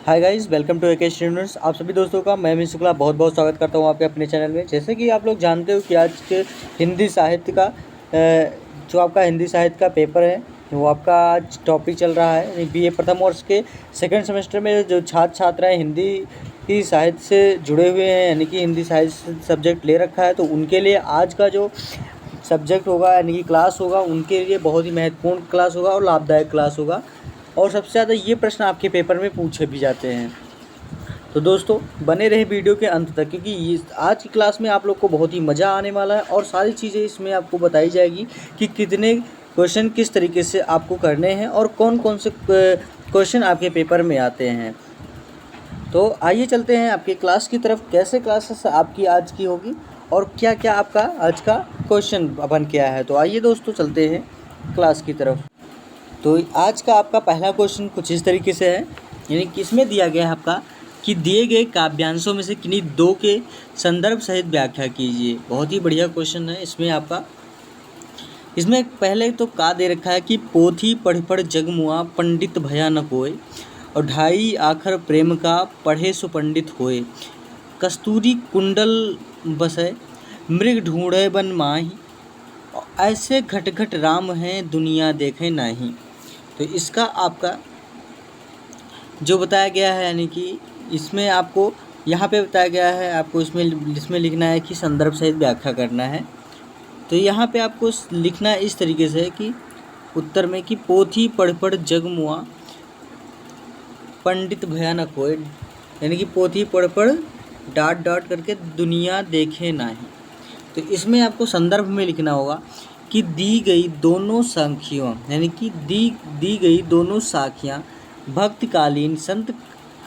Hi guys, welcome to AK students. आप सभी दोस्तों का मैं अमित शुक्ला बहुत बहुत स्वागत करता हूं आपके अपने चैनल में। जैसे कि आप लोग जानते हो कि आज के हिंदी साहित्य का जो आपका हिंदी साहित्य का पेपर है वो आपका आज टॉपिक चल रहा है। बीए प्रथम वर्ष के सेकंड सेमेस्टर में जो छात्र छात्राएँ हिंदी की साहित्य से जुड़े हुए हैं, यानी कि हिंदी साहित्य सब्जेक्ट ले रखा है, तो उनके लिए आज का जो सब्जेक्ट होगा यानी कि क्लास होगा, उनके लिए बहुत ही महत्वपूर्ण क्लास होगा और लाभदायक क्लास होगा। और सबसे ज़्यादा ये प्रश्न आपके पेपर में पूछे भी जाते हैं। तो दोस्तों बने रहे वीडियो के अंत तक, क्योंकि ये आज की क्लास में आप लोग को बहुत ही मज़ा आने वाला है और सारी चीज़ें इसमें आपको बताई जाएगी कि कितने क्वेश्चन किस तरीके से आपको करने हैं और कौन कौन से क्वेश्चन आपके पेपर में आते हैं। तो आइए चलते हैं आपके क्लास की तरफ, कैसे क्लासेस आपकी आज की होगी और क्या क्या आपका आज का क्वेश्चन बन के आया है। तो आइए दोस्तों चलते हैं क्लास की तरफ। तो आज का आपका पहला क्वेश्चन कुछ इस तरीके से है, यानी कि इसमें दिया गया है आपका कि दिए गए काव्यांशों में से किन्हीं दो के संदर्भ सहित व्याख्या कीजिए। बहुत ही बढ़िया क्वेश्चन है। इसमें पहले तो का दे रखा है कि पोथी पढ़ पढ़ जगमुआ पंडित भया न कोय, और ढाई आखर प्रेम का पढ़े सो पंडित होए, कस्तूरी कुंडल बसै मृग ढूंढे बन माही, ऐसे घट घट राम हैं दुनिया देखे नाही। तो इसका आपका जो बताया गया है, यानी कि इसमें आपको यहाँ पे बताया गया है, आपको इसमें लिखना है कि संदर्भ सहित व्याख्या करना है। तो यहाँ पे आपको लिखना इस तरीके से है कि उत्तर में कि पोथी पढ़ पढ़ जग मुआ पंडित भया न कोय, यानी कि पोथी पढ़ पढ़ डॉट डॉट करके दुनिया देखे नाही। तो इसमें आपको संदर्भ में लिखना होगा कि दी गई दोनों साखियों, यानी कि दी गई दोनों साखियाँ भक्तकालीन संत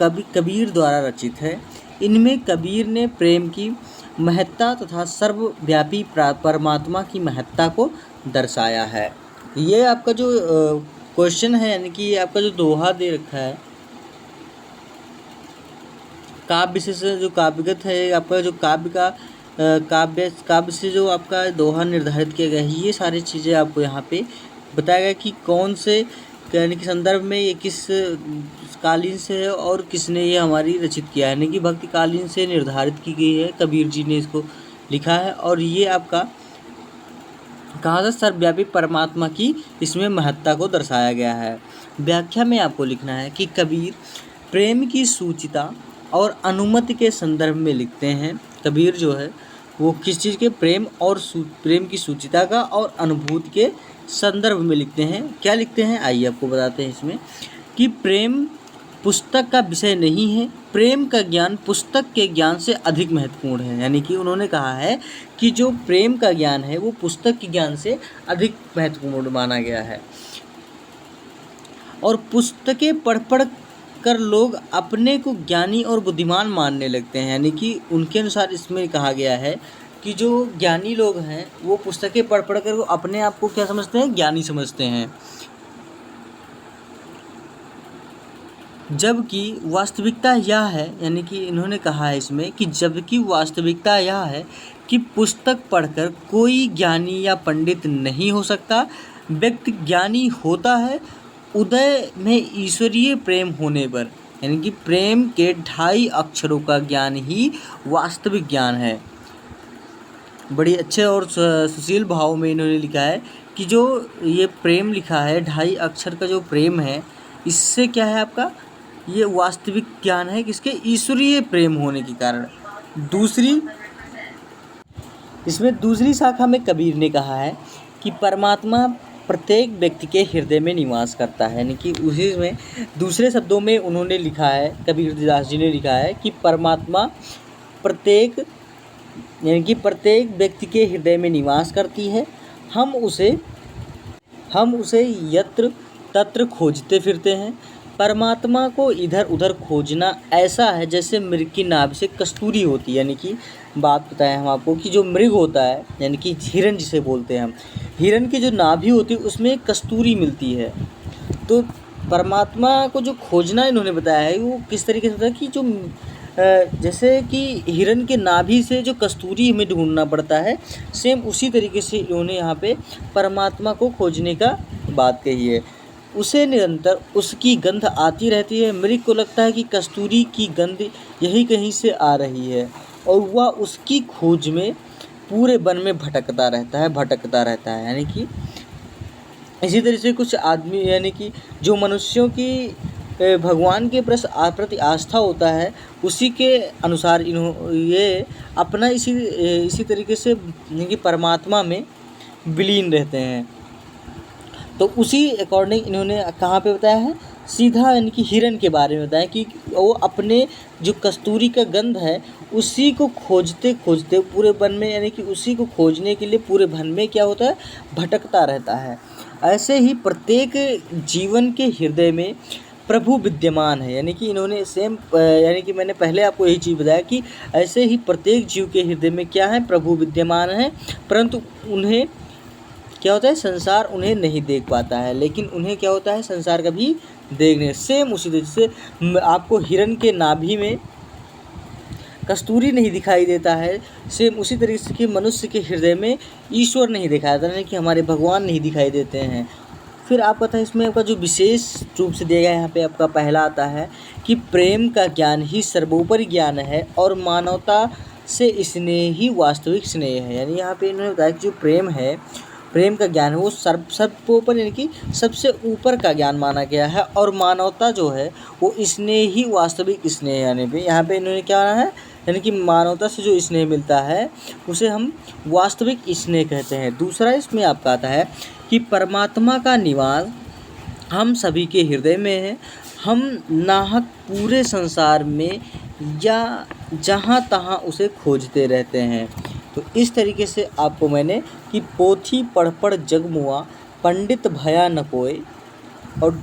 कबीर द्वारा रचित है। इनमें कबीर ने प्रेम की महत्ता तथा सर्वव्यापी परमात्मा की महत्ता को दर्शाया है। ये आपका जो क्वेश्चन है, यानी कि आपका जो दोहा दे रखा है काव्य से, जो काव्यगत है आपका, जो काव्य से जो आपका दोहा निर्धारित किया गया है, ये सारी चीज़ें आपको यहाँ पे बताया गया कि कौन से, यानी कि संदर्भ में ये किस कालीन से है और किसने ये हमारी रचित किया है, यानी कि भक्ति कालीन से निर्धारित की गई है, कबीर जी ने इसको लिखा है। और ये आपका कहाँ से सर्वव्यापी परमात्मा की इसमें महत्ता को दर्शाया गया है। व्याख्या में आपको लिखना है कि कबीर प्रेम की सूचिता और अनुमति के संदर्भ में लिखते हैं। कबीर जो है वो किस चीज़ के, प्रेम और प्रेम की सूचिता का और अनुभूति के संदर्भ में लिखते हैं। क्या लिखते हैं आइए आपको बताते हैं इसमें कि प्रेम पुस्तक का विषय नहीं है, प्रेम का ज्ञान पुस्तक के ज्ञान से अधिक महत्वपूर्ण है। यानी कि उन्होंने कहा है कि जो प्रेम का ज्ञान है वो पुस्तक के ज्ञान से अधिक महत्वपूर्ण माना गया है। और पुस्तकें पढ़ पढ़ कर लोग अपने को ज्ञानी और बुद्धिमान मानने लगते हैं। यानी कि उनके अनुसार इसमें कहा गया है कि जो ज्ञानी लोग हैं वो पुस्तकें पढ़ पढ़ कर वो अपने आप को क्या समझते हैं, ज्ञानी समझते हैं। जबकि वास्तविकता यह है, यानी कि इन्होंने कहा है इसमें कि जबकि वास्तविकता यह है कि पुस्तक पढ़कर कोई ज्ञानी या पंडित नहीं हो सकता। व्यक्ति ज्ञानी होता है उदय में ईश्वरीय प्रेम होने पर, यानी कि प्रेम के 2.5 अक्षरों का ज्ञान ही वास्तविक ज्ञान है। बड़ी अच्छे और सुशील भाव में इन्होंने लिखा है कि जो ये प्रेम लिखा है 2.5 अक्षर का जो प्रेम है, इससे क्या है आपका, ये वास्तविक ज्ञान है किसके, ईश्वरीय प्रेम होने के कारण। इसमें दूसरी शाखा में कबीर ने कहा है कि परमात्मा प्रत्येक व्यक्ति के हृदय में निवास करता है। यानी कि उसी में दूसरे शब्दों में उन्होंने लिखा है, कबीर दास जी ने लिखा है कि परमात्मा प्रत्येक व्यक्ति के हृदय में निवास करती है। हम उसे यत्र तत्र खोजते फिरते हैं। परमात्मा को इधर उधर खोजना ऐसा है जैसे मृग की नाभि से कस्तूरी होती है। यानी कि बात बताएं हम आपको कि जो मृग होता है, यानी कि हिरन जिसे बोलते हैं हम, हिरन की जो नाभि होती है उसमें कस्तूरी मिलती है। तो परमात्मा को जो खोजना इन्होंने बताया है वो किस तरीके से होता है कि जो जैसे कि हिरन के नाभि से जो कस्तूरी हमें ढूंढना पड़ता है, सेम उसी तरीके से इन्होंने यहाँ पे परमात्मा को खोजने का बात कही है। उसे निरंतर उसकी गंध आती रहती है। मृग को लगता है कि कस्तूरी की गंध यही कहीं से आ रही है और वह उसकी खोज में पूरे वन में भटकता रहता है। यानी कि इसी तरह से कुछ आदमी, यानी कि जो मनुष्यों की भगवान के प्रति आस्था होता है, उसी के अनुसार ये अपना इसी तरीके से यानी कि परमात्मा में विलीन रहते हैं। तो उसी अकॉर्डिंग इन्होंने कहाँ पे बताया है, सीधा यानी कि हिरन के बारे में बताया कि वो अपने जो कस्तूरी का गंध है उसी को खोजते खोजते पूरे वन में, यानी कि उसी को खोजने के लिए पूरे वन में क्या होता है, भटकता रहता है। ऐसे ही प्रत्येक जीवन के हृदय में प्रभु विद्यमान है। यानी कि इन्होंने यानी कि मैंने पहले आपको यही चीज़ बताया कि ऐसे ही प्रत्येक जीव के हृदय में क्या है, प्रभु विद्यमान है, परंतु उन्हें क्या होता है, संसार उन्हें नहीं देख पाता है, लेकिन उन्हें क्या होता है, संसार कभी देखने। सेम उसी तरह से आपको हिरन के नाभि में कस्तूरी नहीं दिखाई देता है, सेम उसी तरीके से कि मनुष्य के हृदय में ईश्वर नहीं दिखाई देता है, कि हमारे भगवान नहीं दिखाई देते हैं। फिर आपका था इसमें आपका जो विशेष रूप से दिया गया है, यहाँ पे आपका पहला आता है कि प्रेम का ज्ञान ही सर्वोपरि ज्ञान है और मानवता से स्नेह ही वास्तविक स्नेह है। यानी यहाँ पे इन्होंने बताया कि जो प्रेम है, प्रेम का ज्ञान है वो सर्वोपरि यानी कि सबसे ऊपर का ज्ञान माना गया है, और मानवता जो है वो स्नेह ही वास्तविक स्नेह। यानी पे यहाँ पे इन्होंने क्या कहा है, यानी कि मानवता से जो स्नेह मिलता है उसे हम वास्तविक स्नेह कहते हैं। दूसरा इसमें आपका आता है कि परमात्मा का निवास हम सभी के हृदय में है, हम नाहक पूरे संसार में या जहाँ तहाँ उसे खोजते रहते हैं। तो इस तरीके से आपको मैंने कि पोथी पढ़ पढ़ जग मुआ, पंडित भया न कोय, और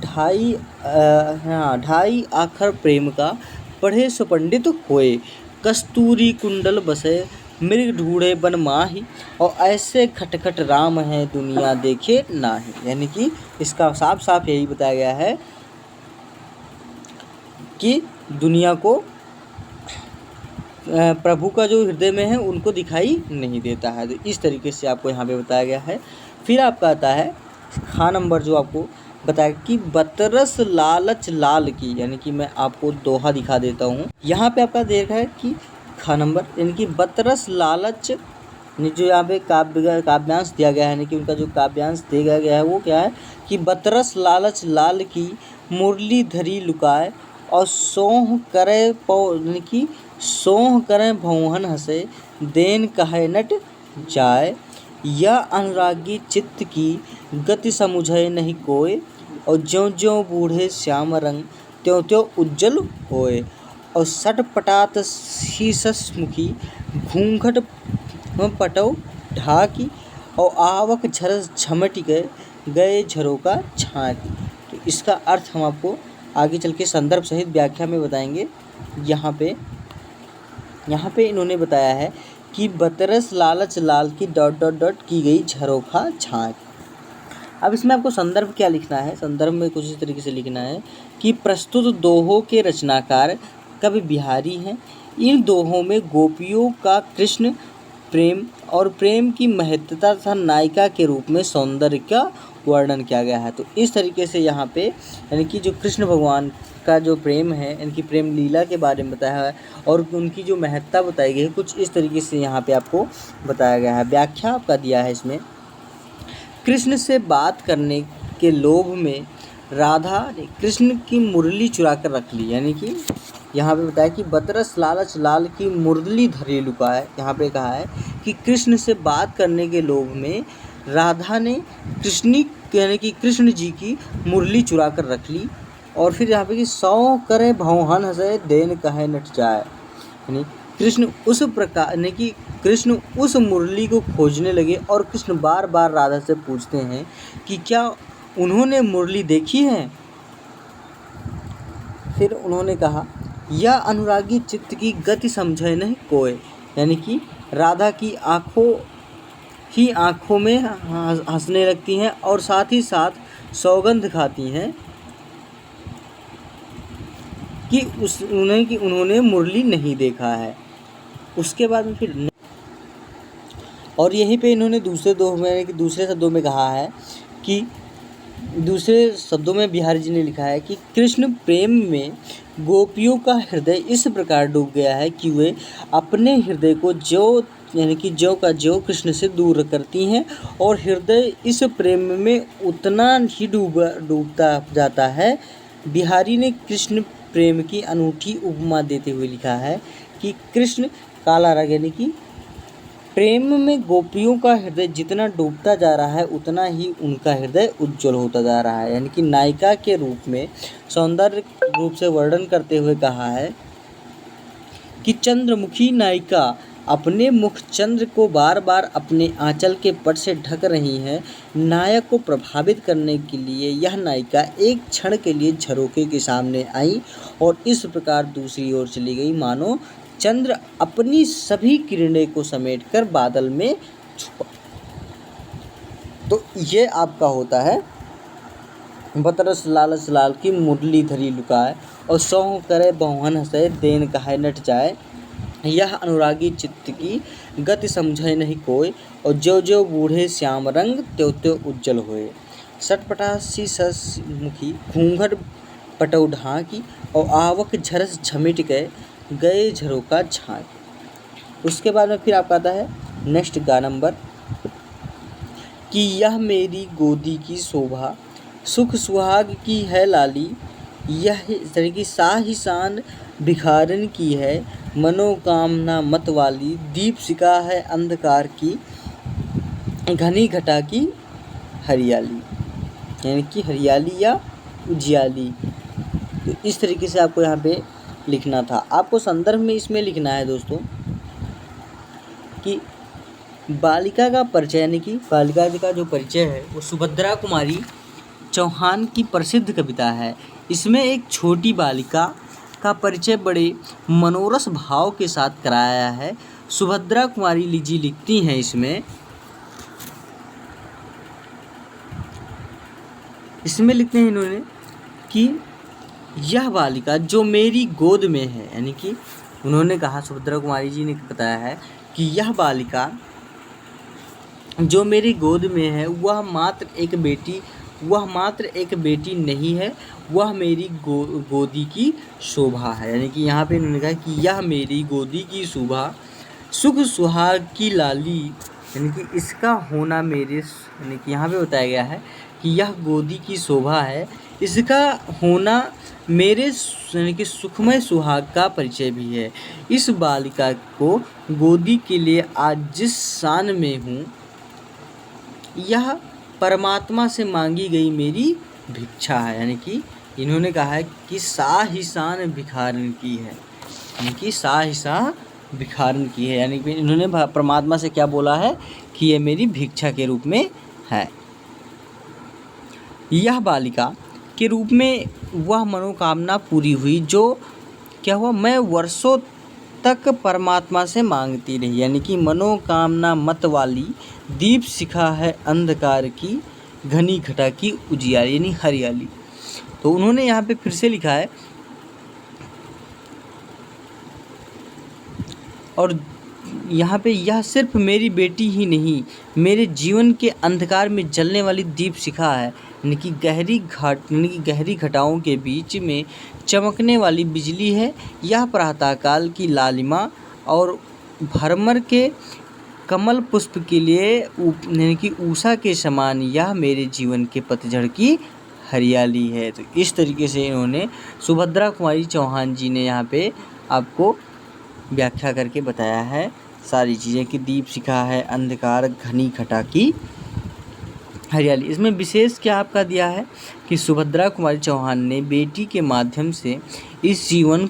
ढाई आखर प्रेम का, पढ़े सो पंडित होए, कस्तूरी कुंडल बसे, मृग ढूढ़े बन माही, और ऐसे खटखट राम है दुनिया देखे नाही। यानी कि इसका साफ साफ यही बताया गया है कि दुनिया को प्रभु का जो हृदय में है उनको दिखाई नहीं देता है। तो इस तरीके से आपको यहाँ पे बताया गया है। फिर आपका आता है खा नंबर, जो आपको बताया कि बतरस लालच लाल की, यानी कि मैं आपको दोहा दिखा देता हूँ। यहाँ पे आपका देखा है कि खा नंबर यानी कि बतरस लालच, जो यहाँ पे काव्यांश दिया गया है, यानी कि उनका जो काव्यांश दिया गया है वो क्या है कि बतरस लालच लाल की, मुरली धरी लुकाए, और सोह करे यानी कि सोह करें भौहन हंसे, देन कहे नट जाए, या अनुरागी चित्त की गति समुझे नहीं कोय, और ज्यों ज्यों बूढ़े श्याम रंग त्यों त्यों उज्जवल होए, और सटपटात शीसस मुखी घूंघट पटौ ढाकी, और आवक झरस झमट गए झरोका छाकी। तो इसका अर्थ हम आपको आगे चल के संदर्भ सहित व्याख्या में बताएंगे। यहाँ पे इन्होंने बताया है कि बतरस लालच लाल की ... की गई झरोखा छाक। अब इसमें आपको संदर्भ क्या लिखना है, संदर्भ में कुछ इस तरीके से लिखना है कि प्रस्तुत दोहों के रचनाकार कवि बिहारी हैं। इन दोहों में गोपियों का कृष्ण प्रेम और प्रेम की महत्ता तथा नायिका के रूप में सौंदर्य का वर्णन किया गया है। तो इस तरीके से यहाँ पे यानी कि जो कृष्ण भगवान का जो प्रेम है, इनकी प्रेम लीला के बारे में बताया है और उनकी जो महत्ता बताई गई है, कुछ इस तरीके से यहाँ पे आपको बताया गया है। व्याख्या आपका दिया है इसमें, कृष्ण से बात करने के लोभ में राधा ने कृष्ण की मुरली चुरा कर रख ली। यानी कि यहाँ पे बताया कि बतरस लालच लाल की मुरली धरी लुका है। यहाँ पे कहा है कि कृष्ण से बात करने के लोभ में राधा ने यानी कि कृष्ण जी की मुरली चुरा कर रख ली। और फिर यहाँ पे कि सौ करे भौहन हंसे देन कहे नट जाए, यानी कृष्ण उस प्रकार यानी कि कृष्ण उस मुरली को खोजने लगे और कृष्ण बार बार राधा से पूछते हैं कि क्या उन्होंने मुरली देखी है। फिर उन्होंने कहा यह अनुरागी चित्त की गति समझे नहीं कोय, यानी कि राधा की आँखों में हंसने लगती हैं और साथ ही साथ सौगंध खाती हैं कि उन्होंने मुरली नहीं देखा है। उसके बाद में फिर और यहीं पे इन्होंने दूसरे शब्दों में कहा है कि दूसरे शब्दों में बिहारी जी ने लिखा है कि कृष्ण प्रेम में गोपियों का हृदय इस प्रकार डूब गया है कि वे अपने हृदय को ज्यों यानी कि ज्यों का ज्यों कृष्ण से दूर करती हैं और हृदय इस प्रेम में उतना ही डूबता जाता है। बिहारी ने कृष्ण प्रेम की अनूठी उपमा देते हुए लिखा है कि कृष्ण काला रंग यानी कि प्रेम में गोपियों का हृदय जितना डूबता जा रहा है उतना ही उनका हृदय उज्जवल होता जा रहा है। यानी कि नायिका के रूप में सौंदर्य रूप से वर्णन करते हुए कहा है कि चंद्रमुखी नायिका अपने मुख चंद्र को बार बार अपने आंचल के पट से ढक रही है। नायक को प्रभावित करने के लिए यह नायिका एक क्षण के लिए झरोखे के सामने आई और इस प्रकार दूसरी ओर चली गई मानो चंद्र अपनी सभी किरणें को समेटकर बादल में छुपा। तो ये आपका होता है बतरस लालच लाल की मुरली धरी लुकाए और सौं करे बहुहन हंसे देन कहे नट जाए। यह अनुरागी चित्त की गति समझे नहीं कोई और जो जो बूढ़े श्याम रंग त्यों त्यों उज्जवल होए। सटपटासी सस मुखी घूंघट पटौ ढाकी और आवक झरस झमिट गए झरोका झांक। उसके बाद में फिर आपका आता है नेक्स्ट गा नंबर कि यह मेरी गोदी की शोभा सुख सुहाग की है लाली, यह तरह की साहिसान भिखारन की है मनोकामना मत वाली, दीप सिका है अंधकार की घनी घटा की हरियाली। यानी कि हरियाली या उजियाली। तो इस तरीके से आपको यहाँ पे लिखना था। आपको संदर्भ में इसमें लिखना है दोस्तों कि बालिका का परिचय यानी कि बालिका का जो परिचय है वो सुभद्रा कुमारी चौहान की प्रसिद्ध कविता है। इसमें एक छोटी बालिका का परिचय बड़े मनोरस भाव के साथ कराया है। सुभद्रा कुमारी जी लिखती हैं इसमें लिखते हैं इन्होंने कि यह बालिका जो मेरी गोद में है, यानी कि उन्होंने कहा सुभद्रा कुमारी जी ने बताया है कि यह बालिका जो मेरी गोद में है वह मात्र एक बेटी नहीं है, वह मेरी गोदी की शोभा है। यानी कि यहाँ पे इन्होंने कहा कि यह मेरी गोदी की शोभा सुख सुहाग की लाली, यानी कि इसका होना मेरे यानी कि यहाँ पे बताया गया है कि यह गोदी की शोभा है, इसका होना मेरे यानी कि सुखमय सुहाग का परिचय भी है। इस बालिका को गोदी के लिए आज जिस शान में हूँ यह परमात्मा से मांगी गई मेरी भिक्षा है। यानी कि इन्होंने कहा है कि साहिसान भिखारन की है, यानी कि साहिसा भिखारन की है। यानी कि इन्होंने परमात्मा से क्या बोला है कि ये मेरी भिक्षा के रूप में है। यह बालिका के रूप में वह मनोकामना पूरी हुई जो क्या हुआ मैं वर्षों तक परमात्मा से मांगती रही। यानी कि मनोकामना मत वाली दीप शिखा है अंधकार की घनी घटा की उजियारी, यानी हरियाली। तो उन्होंने यहाँ पे फिर से लिखा है और यहाँ पे यह सिर्फ मेरी बेटी ही नहीं मेरे जीवन के अंधकार में जलने वाली दीप शिखा है, यानी कि गहरी घटाओं के बीच में चमकने वाली बिजली है। यह प्रातःकाल की लालिमा और भरमर के कमल पुष्प के लिए यानी कि उषा के समान यह मेरे जीवन के पतझड़ की हरियाली है। तो इस तरीके से इन्होंने सुभद्रा कुमारी चौहान जी ने यहाँ पे आपको व्याख्या करके बताया है सारी चीज़ें कि दीप शिखा है अंधकार घनी घटा की हरियाली। इसमें विशेष क्या आपका दिया है कि सुभद्रा कुमारी चौहान ने बेटी के माध्यम से इस जीवन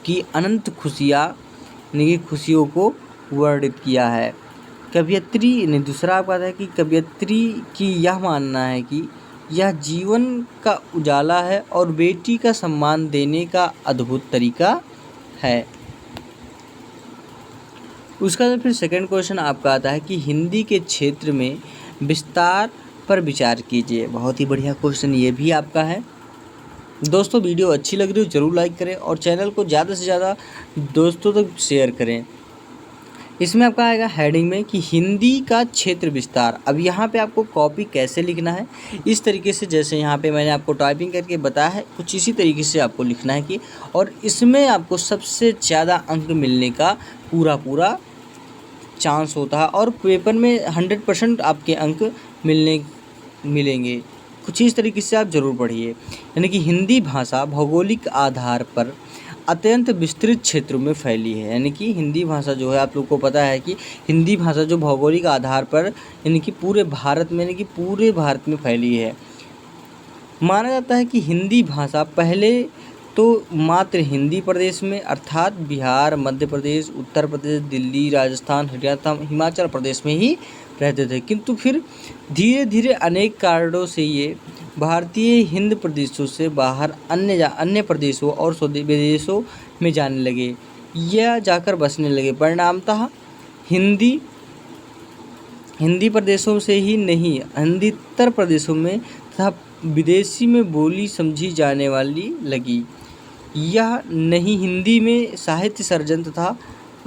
की अनंत खुशियों को वर्णित किया है। कवियत्री ने दूसरा आपका है कि कवियत्री की यह मानना है कि यह जीवन का उजाला है और बेटी का सम्मान देने का अद्भुत तरीका है। उसका तो फिर सेकंड क्वेश्चन आपका आता है कि हिंदी के क्षेत्र में विस्तार पर विचार कीजिए। बहुत ही बढ़िया क्वेश्चन ये भी आपका है। दोस्तों वीडियो अच्छी लग रही हो ज़रूर लाइक करें और चैनल को ज़्यादा से ज़्यादा दोस्तों तक शेयर करें। इसमें आपका आएगा हेडिंग में कि हिंदी का क्षेत्र विस्तार। अब यहाँ पे आपको कॉपी कैसे लिखना है, इस तरीके से जैसे यहाँ पे मैंने आपको टाइपिंग करके बताया है, कुछ इसी तरीके से आपको लिखना है कि, और इसमें आपको सबसे ज़्यादा अंक मिलने का पूरा चांस होता है और पेपर में 100% आपके अंक मिलेंगे। कुछ इस तरीके से आप ज़रूर पढ़िए। यानी कि हिंदी भाषा भौगोलिक आधार पर अत्यंत विस्तृत क्षेत्रों में फैली है। यानी कि हिंदी भाषा जो है, आप लोग को पता है कि हिंदी भाषा जो भौगोलिक आधार पर यानी कि पूरे भारत में फैली है। माना जाता है कि हिंदी भाषा पहले तो मात्र हिंदी प्रदेश में अर्थात बिहार, मध्य प्रदेश, उत्तर प्रदेश, दिल्ली, राजस्थान, हरियाणा, हिमाचल प्रदेश में ही रहते थे, किंतु फिर धीरे धीरे अनेक कारणों से ये भारतीय हिंद प्रदेशों से बाहर अन्य प्रदेशों और विदेशों में जाने लगे या जाकर बसने लगे। परिणामतः हिंदी प्रदेशों से ही नहीं, हिंदीतर प्रदेशों में तथा विदेशी में बोली समझी जाने वाली लगी। यह नहीं हिंदी में साहित्य सर्जन तथा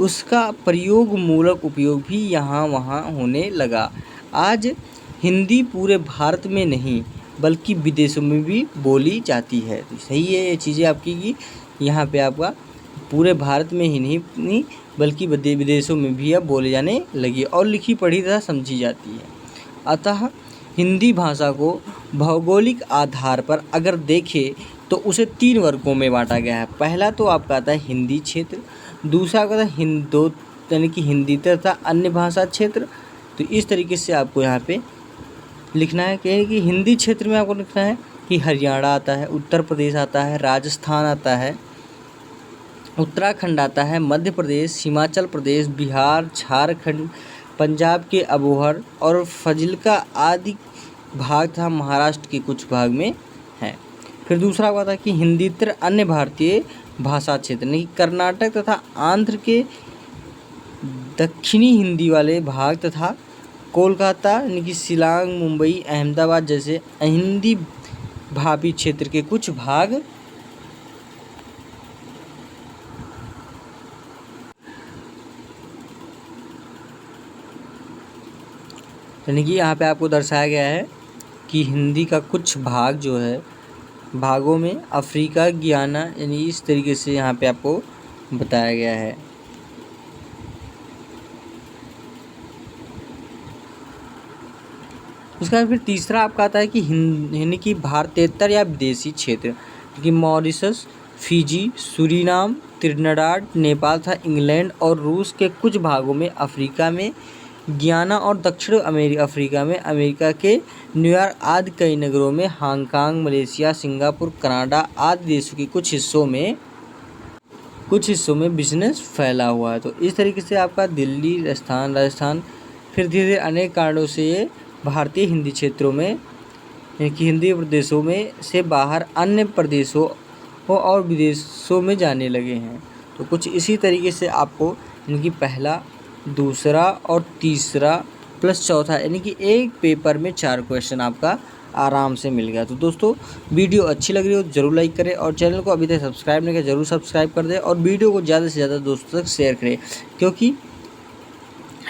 उसका प्रयोग मूलक उपयोग भी यहाँ वहाँ होने लगा। आज हिंदी पूरे भारत में नहीं बल्कि विदेशों में भी बोली जाती है। तो सही है ये चीज़ें आपकी कि यहाँ पे आपका पूरे भारत में ही नहीं बल्कि विदेशों में भी अब बोले जाने लगी और लिखी पढ़ी तथा समझी जाती है। अतः हिंदी भाषा को भौगोलिक आधार पर अगर देखें तो उसे 3 वर्गों में बांटा गया है। पहला तो आपका आता है हिंदी क्षेत्र, दूसरा आता है हिंदो यानी कि हिंदी तथा अन्य भाषा क्षेत्र। तो इस तरीके से आपको यहाँ पे लिखना है कि हिंदी क्षेत्र में आपको लिखना है कि हरियाणा आता है, उत्तर प्रदेश आता है, राजस्थान आता है, उत्तराखंड आता है, मध्य प्रदेश, हिमाचल प्रदेश, बिहार, झारखंड, पंजाब के अबोहर और फजिल्का आदि भाग तथा महाराष्ट्र के कुछ भाग में है। फिर दूसरा बात है कि हिंदीतर अन्य भारतीय भाषा क्षेत्र यानी कर्नाटक तथा आंध्र के दक्षिणी हिंदी वाले भाग तथा कोलकाता यानी कि शिलांग, मुंबई, अहमदाबाद जैसे हिंदी भाषी क्षेत्र के कुछ भाग यानी कि यहाँ पे आपको दर्शाया गया है कि हिंदी का कुछ भाग जो है भागों में अफ्रीका, गियाना यानी इस तरीके से यहाँ पे आपको बताया गया है। उसके बाद फिर तीसरा आपका आता है कि यानी कि भारतेतर या विदेशी क्षेत्र कि Mauritius, Fiji, Suriname, Trinidad, Nepal तथा इंग्लैंड और रूस के कुछ भागों में, अफ्रीका में गियाना और दक्षिण अफ्रीका में, अमेरिका के न्यूयॉर्क आदि कई नगरों में, हांगकांग, मलेशिया, सिंगापुर, कनाडा आदि देशों के कुछ हिस्सों में बिजनेस फैला हुआ है। तो इस तरीके से आपका दिल्ली, राजस्थान फिर धीरे धीरे अनेक कारणों से ये भारतीय हिंदी क्षेत्रों में कि हिंदी प्रदेशों में से बाहर अन्य प्रदेशों और विदेशों में जाने लगे हैं। तो कुछ इसी तरीके से आपको इनकी पहला, दूसरा और तीसरा प्लस चौथा यानी कि एक पेपर में 4 क्वेश्चन आपका आराम से मिल गया। तो दोस्तों वीडियो अच्छी लग रही हो ज़रूर लाइक करें और चैनल को अभी तक सब्सक्राइब नहीं किया ज़रूर सब्सक्राइब कर दें और वीडियो को ज़्यादा से ज़्यादा दोस्तों तक शेयर करें, क्योंकि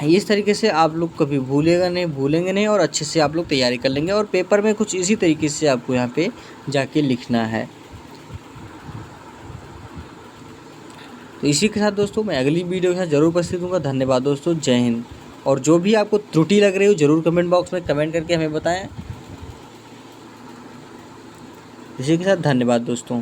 इस तरीके से आप लोग कभी भूलेंगे नहीं और अच्छे से आप लोग तैयारी कर लेंगे और पेपर में कुछ इसी तरीके से आपको यहाँ पे जाके लिखना है। तो इसी के साथ दोस्तों मैं अगली वीडियो के साथ ज़रूर उपस्थित दूँगा। धन्यवाद दोस्तों, जय हिंद। और जो भी आपको त्रुटि लग रही हो ज़रूर कमेंट बॉक्स में कमेंट करके हमें बताएं। इसी के साथ धन्यवाद दोस्तों।